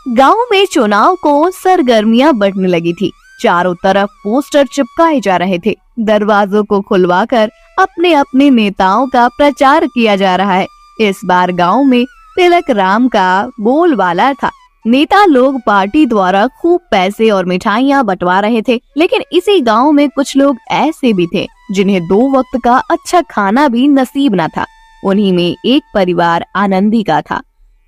गांव में चुनाव को सरगर्मियां बढ़ने लगी थी। चारों तरफ पोस्टर चिपकाए जा रहे थे। दरवाजों को खुलवाकर अपने अपने नेताओं का प्रचार किया जा रहा है। इस बार गांव में तिलक राम का बोलबाला था। नेता लोग पार्टी द्वारा खूब पैसे और मिठाइयाँ बंटवा रहे थे, लेकिन इसी गांव में कुछ लोग ऐसे भी थे जिन्हें 2 वक्त का अच्छा खाना भी नसीब न था। उन्हीं में एक परिवार आनंदी का था।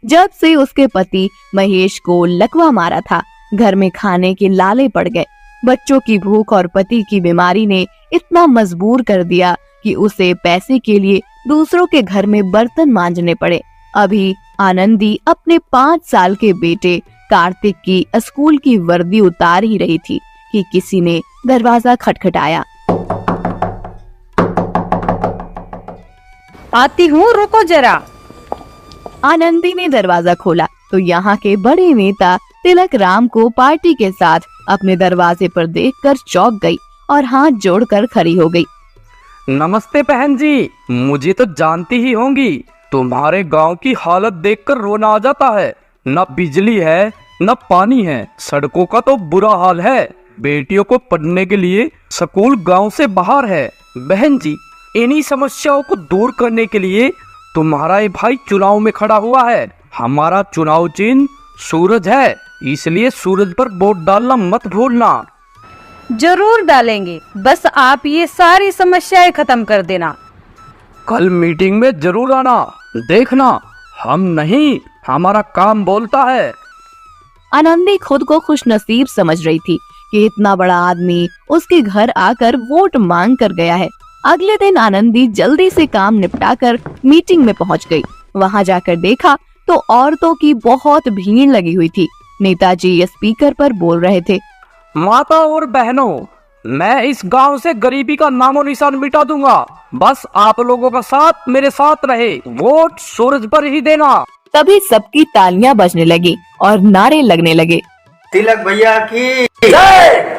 जब से उसके पति महेश को लकवा मारा था, घर में खाने के लाले पड़ गए। बच्चों की भूख और पति की बीमारी ने इतना मजबूर कर दिया कि उसे पैसे के लिए दूसरों के घर में बर्तन मांजने पड़े। अभी आनंदी अपने 5 साल के बेटे कार्तिक की स्कूल की वर्दी उतार ही रही थी कि किसी ने दरवाजा खटखटाया। आती हूँ, रुको जरा। आनंदी ने दरवाजा खोला तो यहाँ के बड़े नेता तिलक राम को पार्टी के साथ अपने दरवाजे पर देखकर चौंक गई और हाथ जोड़कर खड़ी हो गई। नमस्ते बहन जी, मुझे तो जानती ही होंगी। तुम्हारे गांव की हालत देखकर रोना आ जाता है। न बिजली है न पानी है, सड़कों का तो बुरा हाल है। बेटियों को पढ़ने के लिए स्कूल गांव से बाहर है। बहन जी, इन्हीं समस्याओं को दूर करने के लिए तुम्हारा ये भाई चुनाव में खड़ा हुआ है। हमारा चुनाव चिन्ह सूरज है, इसलिए सूरज पर वोट डालना मत भूलना। जरूर डालेंगे, बस आप ये सारी समस्याएं खत्म कर देना। कल मीटिंग में जरूर आना, देखना हम नहीं हमारा काम बोलता है। आनंदी खुद को खुशनसीब समझ रही थी कि इतना बड़ा आदमी उसके घर आकर वोट मांग कर गया है। अगले दिन आनंदी जल्दी से काम निपटाकर मीटिंग में पहुंच गई। वहां जाकर देखा तो औरतों की बहुत भीड़ लगी हुई थी। नेताजी स्पीकर पर बोल रहे थे, माता और बहनों, मैं इस गांव से गरीबी का नामो निशान मिटा दूंगा। बस आप लोगों का साथ मेरे साथ रहे, वोट सूरज पर ही देना। तभी सबकी तालियां बजने लगी और नारे लगने लगे। तिलक भैया की जय,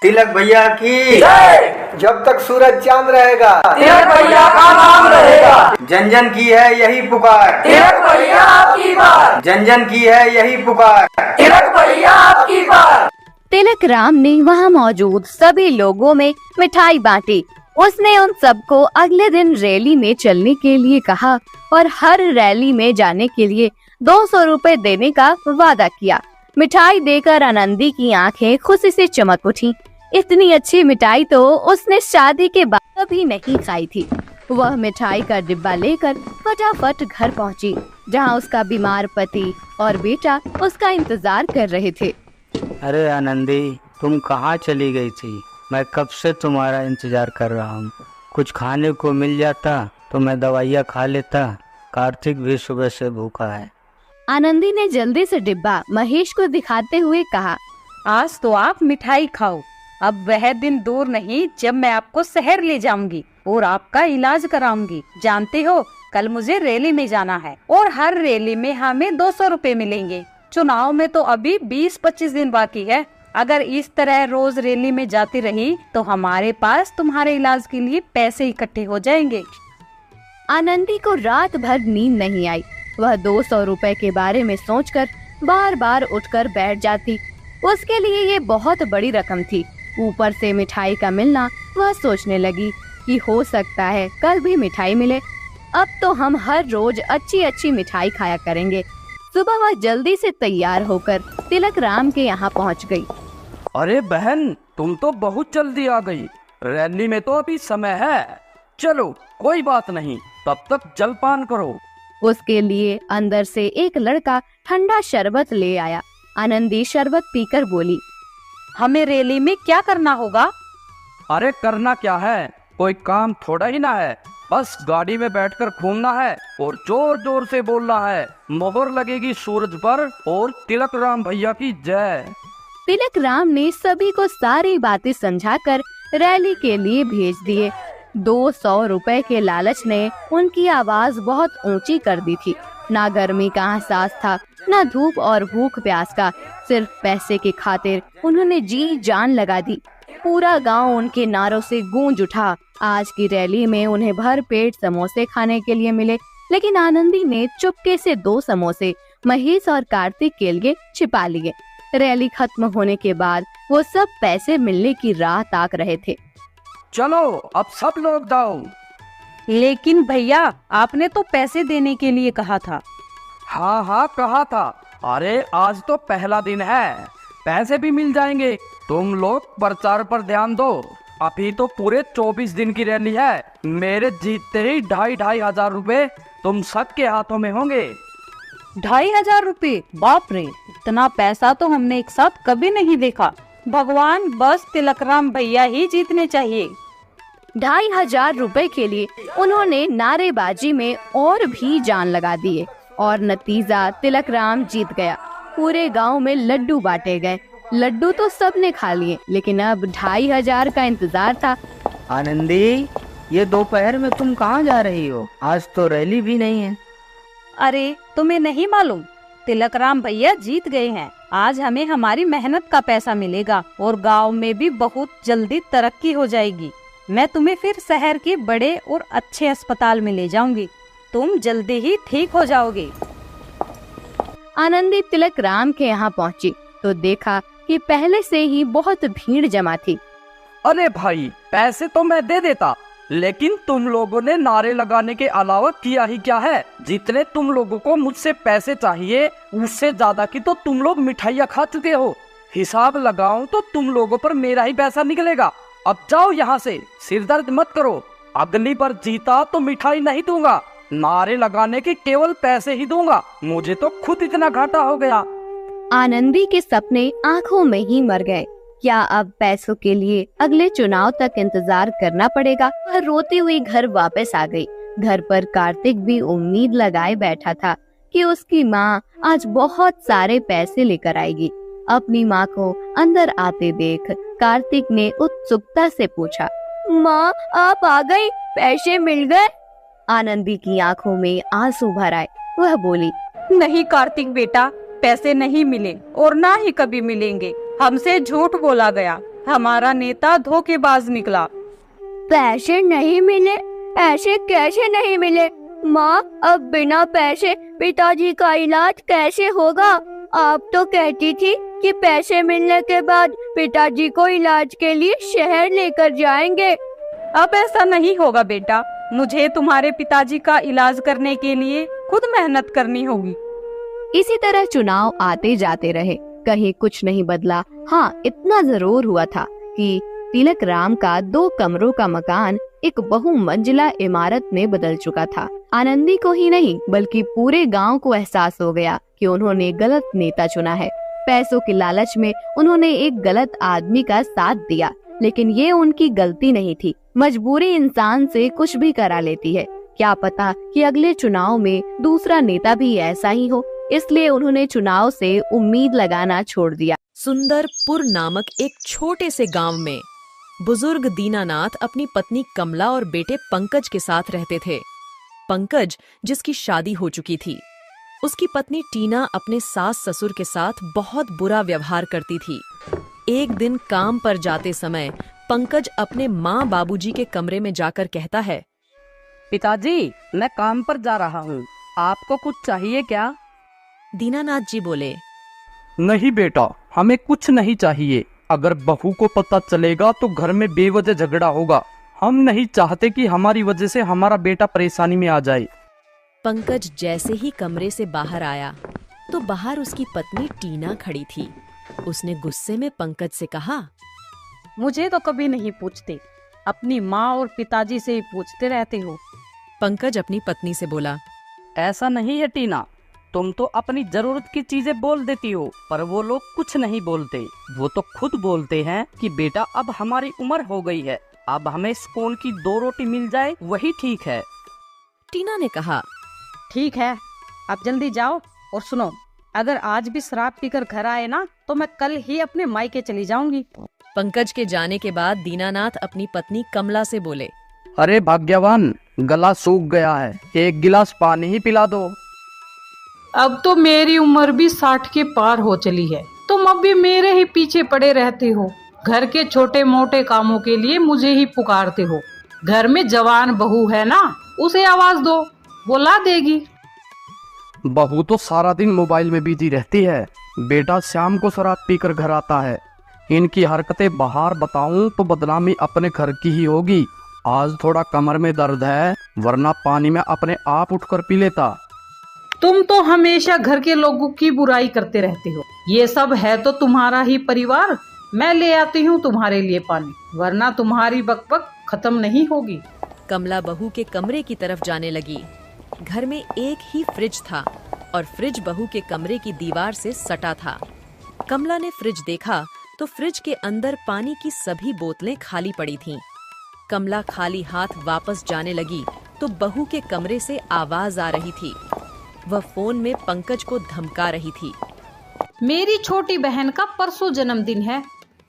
तिलक भैया की जय। जब तक सूरज चांद रहेगा तिलक भैया का नाम रहेगा। जन जन की है यही पुकार, तिलक भैया आपकी बार। जन जन की है यही पुकार, तिलक भैया आपकी बार। तिलक राम ने वहाँ मौजूद सभी लोगों में मिठाई बांटी। उसने उन सबको अगले दिन रैली में चलने के लिए कहा और हर रैली में जाने के लिए 200 रुपए देने का वादा किया। मिठाई देकर आनंदी की आंखें खुशी से चमक उठी। इतनी अच्छी मिठाई तो उसने शादी के बाद कभी नहीं खाई थी। वह मिठाई का डिब्बा लेकर फटाफट घर पहुंची, जहां उसका बीमार पति और बेटा उसका इंतजार कर रहे थे। अरे आनंदी, तुम कहाँ चली गई थी? मैं कब से तुम्हारा इंतजार कर रहा हूँ। कुछ खाने को मिल जाता तो मैं दवाइयाँ खा लेता। कार्तिक भी सुबह से भूखा है। आनंदी ने जल्दी से डिब्बा महेश को दिखाते हुए कहा, आज तो आप मिठाई खाओ। अब वह दिन दूर नहीं जब मैं आपको शहर ले जाऊंगी और आपका इलाज कराऊंगी। जानते हो, कल मुझे रैली में जाना है और हर रैली में हमें 200 रुपए मिलेंगे। चुनाव में तो अभी 20-25 दिन बाकी है। अगर इस तरह रोज रैली में जाती रही तो हमारे पास तुम्हारे इलाज के लिए पैसे इकट्ठे हो जाएंगे। आनंदी को रात भर नींद नहीं आई। वह 200 रुपए के बारे में सोचकर बार बार उठकर बैठ जाती। उसके लिए ये बहुत बड़ी रकम थी। ऊपर से मिठाई का मिलना, वह सोचने लगी कि हो सकता है कल भी मिठाई मिले। अब तो हम हर रोज अच्छी अच्छी मिठाई खाया करेंगे। सुबह वह जल्दी से तैयार होकर तिलक राम के यहाँ पहुँच गई। अरे बहन, तुम तो बहुत जल्दी आ गई। रैली में तो अभी समय है। चलो कोई बात नहीं, तब तक जलपान करो। उसके लिए अंदर से एक लड़का ठंडा शरबत ले आया। आनंदी शरबत पीकर बोली, हमें रैली में क्या करना होगा? अरे करना क्या है, कोई काम थोड़ा ही ना है। बस गाड़ी में बैठकर घूमना है और जोर जोर से बोलना है, मोहर लगेगी सूरज पर और तिलक राम भैया की जय। तिलक राम ने सभी को सारी बातें समझाकर रैली के लिए भेज दिए। 200 रुपए के लालच ने उनकी आवाज बहुत ऊंची कर दी थी। ना गर्मी का एहसास था, ना धूप और भूख प्यास का। सिर्फ पैसे की खातिर उन्होंने जी जान लगा दी। पूरा गांव उनके नारों से गूंज उठा। आज की रैली में उन्हें भर पेट समोसे खाने के लिए मिले, लेकिन आनंदी ने चुपके से 2 समोसे महेश और कार्तिक के लिए छिपा लिए। रैली खत्म होने के बाद वो सब पैसे मिलने की राह ताक रहे थे। चलो अब सब लोग दो। लेकिन भैया आपने तो पैसे देने के लिए कहा था। हाँ हाँ कहा था। अरे आज तो पहला दिन है, पैसे भी मिल जाएंगे। तुम लोग प्रचार पर ध्यान दो। अभी तो पूरे 24 दिन की रैली है। मेरे जीतते ही 2,500 रुपए तुम सबके हाथों में होंगे। 2,500 रुपए? बाप रे, इतना पैसा तो हमने एक साथ कभी नहीं देखा। भगवान, बस तिलकराम भैया ही जीतने चाहिए। 2,500 रुपए के लिए उन्होंने नारेबाजी में और भी जान लगा दिए और नतीजा तिलकराम जीत गया। पूरे गांव में लड्डू बांटे गए। लड्डू तो सबने खा लिए, लेकिन अब 2,500 का इंतजार था। आनंदी, ये दोपहर में तुम कहाँ जा रही हो? आज तो रैली भी नहीं है। अरे तुम्हें नहीं मालूम, तिलकराम भैया जीत गए हैं। आज हमें हमारी मेहनत का पैसा मिलेगा और गांव में भी बहुत जल्दी तरक्की हो जाएगी। मैं तुम्हें फिर शहर के बड़े और अच्छे अस्पताल में ले जाऊंगी। तुम जल्दी ही ठीक हो जाओगे। आनंदी तिलकराम के यहाँ पहुँची तो देखा कि पहले से ही बहुत भीड़ जमा थी। अरे भाई, पैसे तो मैं दे देता, लेकिन तुम लोगों ने नारे लगाने के अलावा किया ही क्या है? जितने तुम लोगों को मुझसे पैसे चाहिए, उससे ज्यादा की तो तुम लोग मिठाइयाँ खा चुके हो। हिसाब लगाऊं तो तुम लोगों पर मेरा ही पैसा निकलेगा। अब जाओ यहाँ से, सिर दर्द मत करो। अगली बार जीता तो मिठाई नहीं दूंगा, नारे लगाने के केवल पैसे ही दूंगा। मुझे तो खुद इतना घाटा हो गया। आनंदी के सपने आंखों में ही मर गए। क्या अब पैसों के लिए अगले चुनाव तक इंतजार करना पड़ेगा? वह रोती हुई घर वापस आ गई। घर पर कार्तिक भी उम्मीद लगाए बैठा था कि उसकी माँ आज बहुत सारे पैसे लेकर आएगी। अपनी माँ को अंदर आते देख कार्तिक ने उत्सुकता से पूछा, माँ आप आ गई? पैसे मिल गए? आनंदी की आंखों में आंसू भर आए। वह बोली, नहीं कार्तिक बेटा, पैसे नहीं मिले और ना ही कभी मिलेंगे। हमसे झूठ बोला गया। हमारा नेता धोखेबाज निकला। पैसे नहीं मिले? पैसे कैसे नहीं मिले? माँ, अब बिना पैसे पिताजी का इलाज कैसे होगा? आप तो कहती थी कि पैसे मिलने के बाद पिताजी को इलाज के लिए शहर लेकर जाएंगे। अब ऐसा नहीं होगा बेटा। मुझे तुम्हारे पिताजी का इलाज करने के लिए खुद मेहनत करनी होगी। इसी तरह चुनाव आते जाते रहे, कहीं कुछ नहीं बदला। हाँ, इतना जरूर हुआ था कि तिलकराम का 2 कमरों का मकान एक बहुमंजिला इमारत में बदल चुका था। आनंदी को ही नहीं बल्कि पूरे गांव को एहसास हो गया कि उन्होंने गलत नेता चुना है। पैसों के लालच में उन्होंने एक गलत आदमी का साथ दिया, लेकिन ये उनकी गलती नहीं थी। मजबूरी इंसान से कुछ भी करा लेती है। क्या पता कि अगले चुनाव में दूसरा नेता भी ऐसा ही हो। इसलिए उन्होंने चुनाव से उम्मीद लगाना छोड़ दिया। सुंदरपुर नामक एक छोटे से गांव में बुजुर्ग दीनानाथ अपनी पत्नी कमला और बेटे पंकज के साथ रहते थे। पंकज, जिसकी शादी हो चुकी थी, उसकी पत्नी टीना अपने सास ससुर के साथ बहुत बुरा व्यवहार करती थी। एक दिन काम पर जाते समय पंकज अपने माँ बाबूजी के कमरे में जाकर कहता है, पिताजी, मैं काम पर जा रहा हूँ, आपको कुछ चाहिए क्या? दीनानाथ जी बोले, नहीं बेटा, हमें कुछ नहीं चाहिए। अगर बहू को पता चलेगा तो घर में बेवजह झगड़ा होगा। हम नहीं चाहते कि हमारी वजह से हमारा बेटा परेशानी में आ जाए। पंकज जैसे ही कमरे से बाहर आया तो बाहर उसकी पत्नी टीना खड़ी थी। उसने गुस्से में पंकज से कहा, मुझे तो कभी नहीं पूछते, अपनी माँ और पिताजी से ही पूछते रहते हो। पंकज अपनी पत्नी से बोला, ऐसा नहीं है टीना, तुम तो अपनी जरूरत की चीजें बोल देती हो, पर वो लोग कुछ नहीं बोलते। वो तो खुद बोलते हैं कि बेटा अब हमारी उम्र हो गई है, अब हमें स्पून की 2 रोटी मिल जाए वही ठीक है। टीना ने कहा, ठीक है, अब जल्दी जाओ और सुनो, अगर आज भी शराब पीकर घर आए ना तो मैं कल ही अपने मायके चली जाऊंगी। पंकज के जाने के बाद दीनानाथ अपनी पत्नी कमला से बोले, अरे भाग्यवान, गला सूख गया है, 1 गिलास पानी ही पिला दो। अब तो मेरी उम्र भी 60 के पार हो चली है, तुम अब भी मेरे ही पीछे पड़े रहते हो। घर के छोटे मोटे कामों के लिए मुझे ही पुकारते हो। घर में जवान बहू है ना, उसे आवाज दो, वो ला देगी। बहू तो सारा दिन मोबाइल में बिजी रहती है, बेटा शाम को शराब पीकर घर आता है। इनकी हरकतें बाहर बताऊं तो बदनामी अपने घर की ही होगी। आज थोड़ा कमर में दर्द है, वरना पानी में अपने आप उठकर पी लेता। तुम तो हमेशा घर के लोगों की बुराई करते रहते हो। ये सब है तो तुम्हारा ही परिवार। मैं ले आती हूँ तुम्हारे लिए पानी, वरना तुम्हारी बकबक खत्म नहीं होगी। कमला बहू के कमरे की तरफ जाने लगी। घर में एक ही फ्रिज था और फ्रिज बहू के कमरे की दीवार से सटा था। कमला ने फ्रिज देखा तो फ्रिज के अंदर पानी की सभी बोतलें खाली पड़ी थीं। कमला खाली हाथ वापस जाने लगी तो बहू के कमरे से आवाज आ रही थी। वह फोन में पंकज को धमका रही थी। मेरी छोटी बहन का परसों जन्मदिन है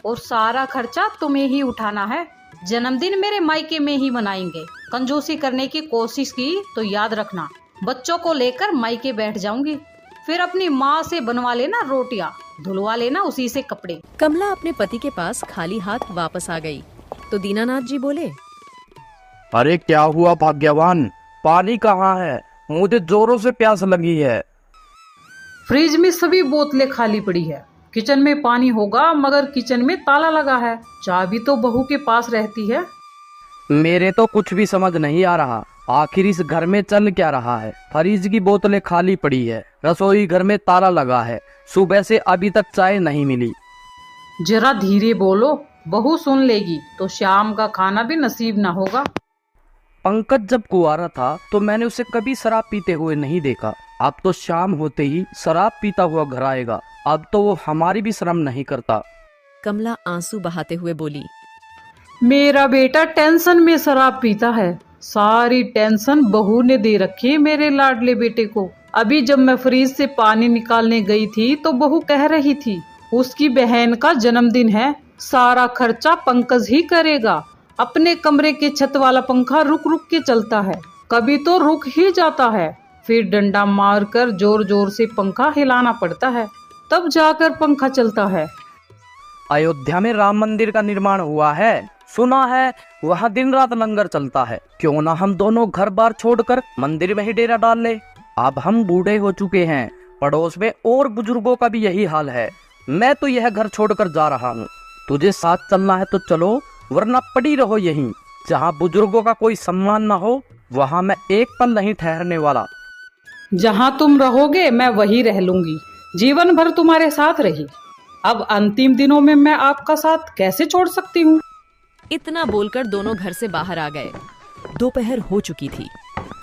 और सारा खर्चा तुम्हें ही उठाना है। जन्मदिन मेरे मायके में ही मनाएंगे। कंजूसी करने की कोशिश की तो याद रखना, बच्चों को लेकर मायके बैठ जाऊंगी। फिर अपनी माँ से बनवा लेना रोटियां, धुलवा लेना उसी से कपड़े। कमला अपने पति के पास खाली हाथ वापस आ गई तो दीनानाथ जी बोले, अरे क्या हुआ भाग्यवान, पानी कहाँ है? मुझे जोरों से प्यास लगी है। फ्रिज में सभी बोतलें खाली पड़ी है। किचन में पानी होगा मगर किचन में ताला लगा है। चाबी तो बहू के पास रहती है। मेरे तो कुछ भी समझ नहीं आ रहा, आखिर इस घर में चल क्या रहा है? फ्रिज की बोतलें खाली पड़ी है, रसोई घर में ताला लगा है, सुबह से अभी तक चाय नहीं मिली। जरा धीरे बोलो, बहू सुन लेगी तो शाम का खाना भी नसीब ना होगा। पंकज जब कुंवारा था तो मैंने उसे कभी शराब पीते हुए नहीं देखा। अब तो शाम होते ही शराब पीता हुआ घर आएगा। अब तो वो हमारी भी शर्म नहीं करता। कमला आंसू बहाते हुए बोली, मेरा बेटा टेंशन में शराब पीता है। सारी टेंशन बहू ने दे रखी है मेरे लाडले बेटे को। अभी जब मैं फ्रिज से पानी निकालने गई थी तो बहू कह रही थी उसकी बहन का जन्मदिन है, सारा खर्चा पंकज ही करेगा। अपने कमरे के छत वाला पंखा रुक रुक के चलता है, कभी तो रुक ही जाता है, फिर डंडा मारकर जोर जोर से पंखा हिलाना पड़ता है, तब जाकर पंखा चलता है। अयोध्या में राम मंदिर का निर्माण हुआ है, सुना है वहाँ दिन रात लंगर चलता है। क्यों ना हम दोनों घर बार छोड़कर मंदिर में ही डेरा डाल ले। अब हम बूढ़े हो चुके हैं, पड़ोस में और बुजुर्गों का भी यही हाल है। मैं तो यह घर छोड़कर जा रहा हूँ, तुझे साथ चलना है तो चलो, वरना पड़ी रहो यहीं। जहाँ बुजुर्गों का कोई सम्मान ना हो वहाँ मैं एक पल नहीं ठहरने वाला। जहाँ तुम रहोगे मैं वही रह लूंगी, जीवन भर तुम्हारे साथ रही। अब अंतिम दिनों में मैं आपका साथ कैसे छोड़ सकती हूँ। इतना बोलकर दोनों घर से बाहर आ गए। दोपहर हो चुकी थी।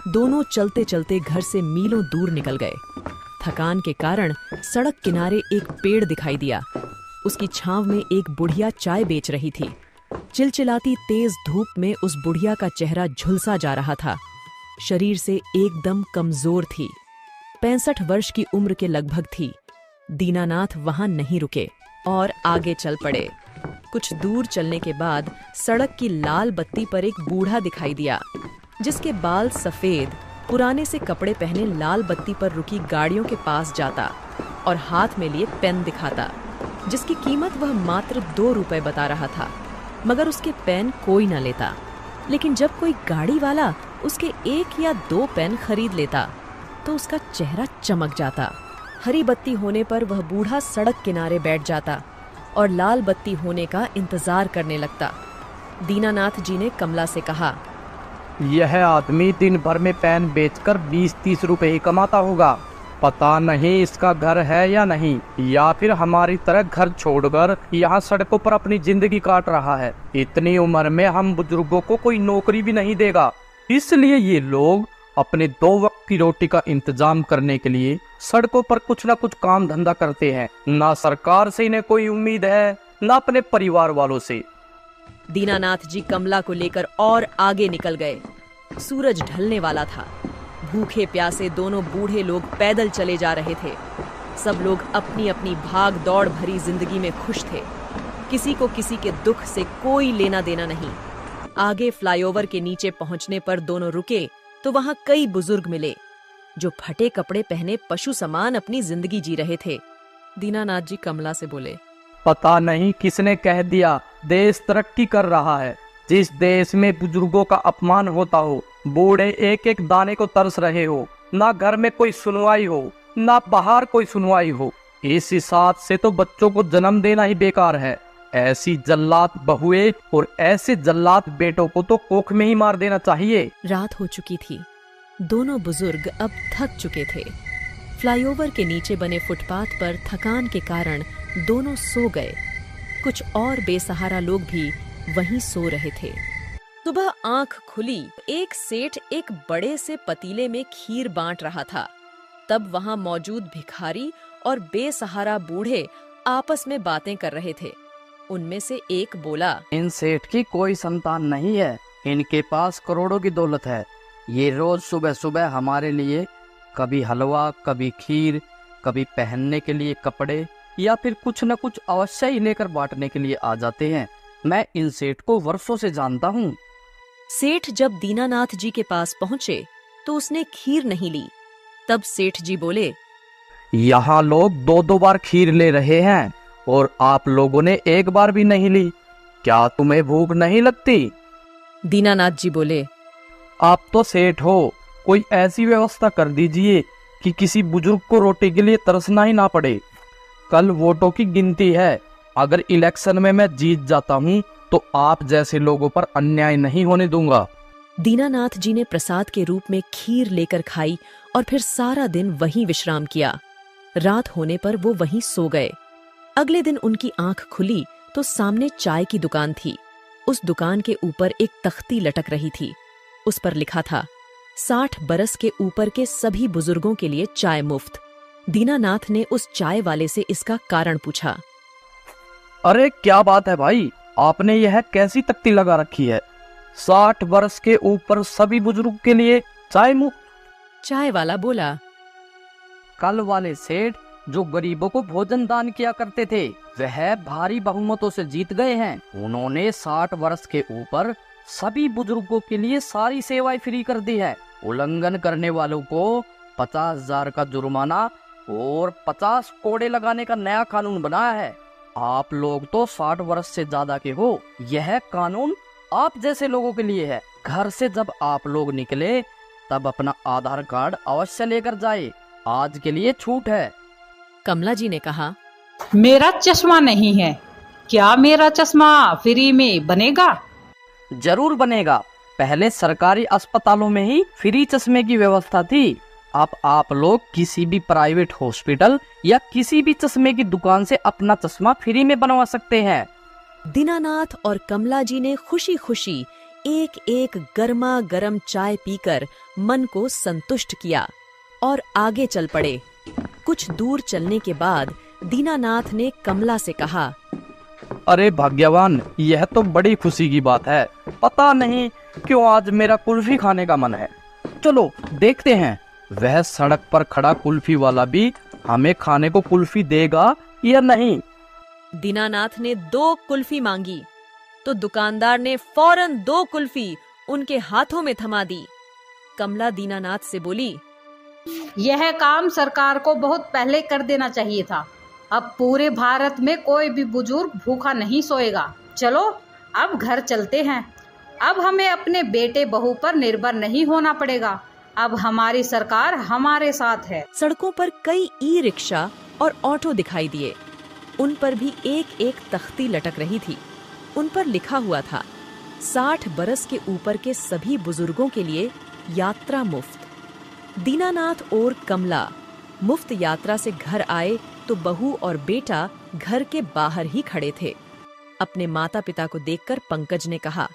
दोनों चलते चलते घर से मीलों दूर निकल गए। थकान के कारण सड़क किनारे एक पेड़ दिखाई दिया। उसकी छांव में एक बुढ़िया चाय बेच रही थी। चिलचिलाती तेज धूप में उस बुढ़िया का चेहरा झुलसा जा रहा था। शरीर से एकदम कमजोर थी। 65 वर्ष की उम्र के लगभग थी। दीनानाथ वहां नहीं रुके और आगे चल पड़े। कुछ दूर चलने के बाद सड़क की लाल बत्ती पर एक बूढ़ा दिखाई दिया, जिसके बाल सफेद, पुराने से कपड़े पहने लाल बत्ती पर रुकी गाड़ियों के पास जाता और हाथ में लिए पेन दिखाता, जिसकी कीमत वह मात्र 2 रुपए बता रहा था। मगर उसके पेन कोई न लेता। लेकिन जब कोई गाड़ी वाला उसके 1 या 2 पेन खरीद लेता तो उसका चेहरा चमक जाता। हरी बत्ती होने पर वह बूढ़ा सड़क किनारे बैठ जाता और लाल बत्ती होने का इंतजार करने लगता। दीनानाथ जी ने कमला से कहा, यह आदमी दिन भर में पेन बेचकर 20-30 रुपए ही कमाता होगा। पता नहीं इसका घर है या नहीं, या फिर हमारी तरह घर छोड़कर यहाँ सड़कों पर अपनी जिंदगी काट रहा है। इतनी उम्र में हम बुजुर्गों को कोई नौकरी भी नहीं देगा, इसलिए ये लोग अपने 2 वक्त की रोटी का इंतजाम करने के लिए सड़कों पर कुछ ना कुछ काम धंधा करते हैं। ना सरकार से इन्हें कोई उम्मीद है, ना अपने परिवार वालों से। दीनानाथ जी कमला को लेकर और आगे निकल गए। सूरज ढलने वाला था। भूखे प्यासे दोनों बूढ़े लोग पैदल चले जा रहे थे। सब लोग अपनी अपनी भाग दौड़ भरी जिंदगी में खुश थे। किसी को किसी के दुख से कोई लेना देना नहीं। आगे फ्लाईओवर के नीचे पहुंचने पर दोनों रुके तो वहां कई बुजुर्ग मिले, जो फटे कपड़े पहने पशु समान अपनी जिंदगी जी रहे थे। दीनानाथ जी कमला से बोले, पता नहीं किसने कह दिया देश तरक्की कर रहा है। जिस देश में बुजुर्गों का अपमान होता हो, बूढ़े एक एक दाने को तरस रहे हो, ना घर में कोई सुनवाई हो, ना बाहर कोई सुनवाई हो। इस हिसाब से तो बच्चों को जन्म देना ही बेकार है। ऐसी जल्लाद बहुएं और ऐसे जल्लाद बेटों को तो कोख में ही मार देना चाहिए। रात हो चुकी थी। दोनों बुजुर्ग अब थक चुके थे। फ्लाईओवर के नीचे बने फुटपाथ पर थकान के कारण दोनों सो गए। कुछ और बेसहारा लोग भी वहीं सो रहे थे। सुबह आंख खुली, एक सेठ एक बड़े से पतीले में खीर बांट रहा था। तब वहां मौजूद भिखारी और बेसहारा बूढ़े आपस में बातें कर रहे थे। उनमें से एक बोला, इन सेठ की कोई संतान नहीं है, इनके पास करोड़ों की दौलत है। ये रोज सुबह सुबह हमारे लिए कभी हलवा, कभी खीर, कभी पहनने के लिए कपड़े या फिर कुछ न कुछ अवश्य ही लेकर बांटने के लिए आ जाते हैं। मैं इन सेठ को वर्षों से जानता हूँ। सेठ जब दीनानाथ जी के पास पहुंचे तो उसने खीर नहीं ली। तब सेठ जी बोले, यहाँ लोग 2-2 बार खीर ले रहे हैं और आप लोगों ने एक बार भी नहीं ली। क्या तुम्हें भूख नहीं लगती? दीनानाथ जी बोले, आप तो सेठ हो, कोई ऐसी व्यवस्था कर दीजिए कि किसी बुजुर्ग को रोटी के लिए तरसना ही ना पड़े। कल वोटों की गिनती है, अगर इलेक्शन में मैं जीत जाता हूँ तो आप जैसे लोगों पर अन्याय नहीं होने दूंगा। दीनानाथ जी ने प्रसाद के रूप में खीर लेकर खाई और फिर सारा दिन वहीं विश्राम किया। रात होने पर वो वहीं सो गए। अगले दिन उनकी आंख खुली तो सामने चाय की दुकान थी। उस दुकान के ऊपर एक तख्ती लटक रही थी। उस पर लिखा था, 60 बरस के ऊपर के सभी बुजुर्गों के लिए चाय मुफ्त। दीनानाथ ने उस चाय वाले से इसका कारण पूछा। अरे क्या बात है भाई, आपने यह कैसी तख्ती लगा रखी है? 60 वर्ष के ऊपर सभी बुजुर्ग के लिए चाय मुफ्त? चाय वाला बोला, कल वाले सेठ जो गरीबों को भोजन दान किया करते थे, वह भारी बहुमतों से जीत गए हैं। उन्होंने 60 वर्ष के ऊपर सभी बुजुर्गों के लिए सारी सेवाएं फ्री कर दी है। उल्लंघन करने वालों को 50,000 का जुर्माना और 50 कोड़े लगाने का नया कानून बनाया है। आप लोग तो 60 वर्ष से ज्यादा के हो, यह कानून आप जैसे लोगों के लिए है। घर से जब आप लोग निकले तब अपना आधार कार्ड अवश्य लेकर जाए, आज के लिए छूट है। कमला जी ने कहा, मेरा चश्मा नहीं है, क्या मेरा चश्मा फ्री में बनेगा? जरूर बनेगा। पहले सरकारी अस्पतालों में ही फ्री चश्मे की व्यवस्था थी। अब आप लोग किसी भी प्राइवेट हॉस्पिटल या किसी भी चश्मे की दुकान से अपना चश्मा फ्री में बनवा सकते हैं। दीनानाथ और कमला जी ने खुशी खुशी एक एक गर्मा गर्म चाय पीकर मन को संतुष्ट किया और आगे चल पड़े। कुछ दूर चलने के बाद दीनानाथ ने कमला से कहा, अरे भाग्यवान, यह तो बड़ी खुशी की बात है। पता नहीं क्यों आज मेरा कुल्फी खाने का मन है। चलो देखते हैं, वह सड़क पर खड़ा कुल्फी वाला भी हमें खाने को कुल्फी देगा या नहीं। दीनानाथ ने 2 कुल्फी मांगी तो दुकानदार ने फौरन 2 कुल्फी उनके हाथों में थमा दी। कमला दीनानाथ से बोली, यह काम सरकार को बहुत पहले कर देना चाहिए था। अब पूरे भारत में कोई भी बुजुर्ग भूखा नहीं सोएगा। चलो अब घर चलते हैं। अब हमें अपने बेटे बहू पर निर्भर नहीं होना पड़ेगा। अब हमारी सरकार हमारे साथ है। सड़कों पर कई ई रिक्शा और ऑटो दिखाई दिए। उन पर भी एक एक तख्ती लटक रही थी। उन पर लिखा हुआ था, 60 बरस के ऊपर के सभी बुजुर्गों के लिए यात्रा मुफ्त। दीनानाथ और कमला मुफ्त यात्रा से घर आए तो बहू और बेटा घर के बाहर ही खड़े थे। अपने माता पिता को देखकर पंकज ने कहा,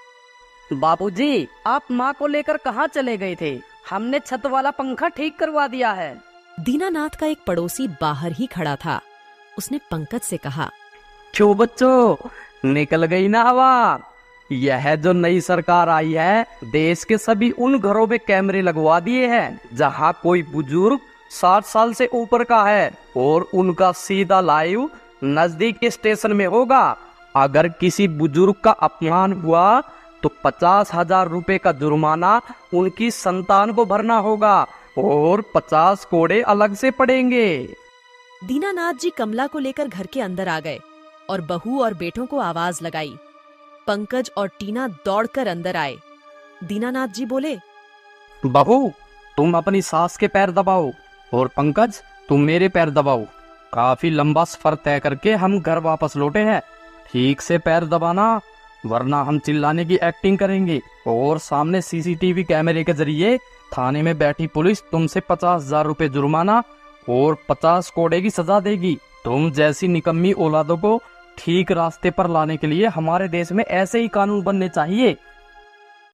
बाबूजी, आप माँ को लेकर कहाँ चले गए थे? हमने छत वाला पंखा ठीक करवा दिया है। दीनानाथ का एक पड़ोसी बाहर ही खड़ा था। उसने पंकज से कहा, क्यों बच्चों, निकल गई ना हवा? यह जो नई सरकार आई है, देश के सभी उन घरों में कैमरे लगवा दिए हैं जहां कोई बुजुर्ग 60 साल से ऊपर का है और उनका सीधा लाइव नजदीक के स्टेशन में होगा। अगर किसी बुजुर्ग का अपमान हुआ तो 50,000 रुपए का जुर्माना उनकी संतान को भरना होगा और 50 कोड़े अलग से पड़ेंगे। दीनानाथ जी कमला को लेकर घर के अंदर आ गए और बहू और बेटों को आवाज लगाई। पंकज और टीना दौड़कर अंदर आए। दीनानाथ जी बोले, बहू, तुम अपनी सास के पैर दबाओ और पंकज तुम मेरे पैर दबाओ। काफी लंबा सफर तय करके हम घर वापस लौटे हैं। ठीक से पैर दबाना वरना हम चिल्लाने की एक्टिंग करेंगे और सामने सीसीटीवी कैमरे के जरिए थाने में बैठी पुलिस तुमसे 50,000 रुपए जुर्माना और 50 कोड़े की सजा देगी। तुम जैसी निकम्मी औलादों को ठीक रास्ते पर लाने के लिए हमारे देश में ऐसे ही कानून बनने चाहिए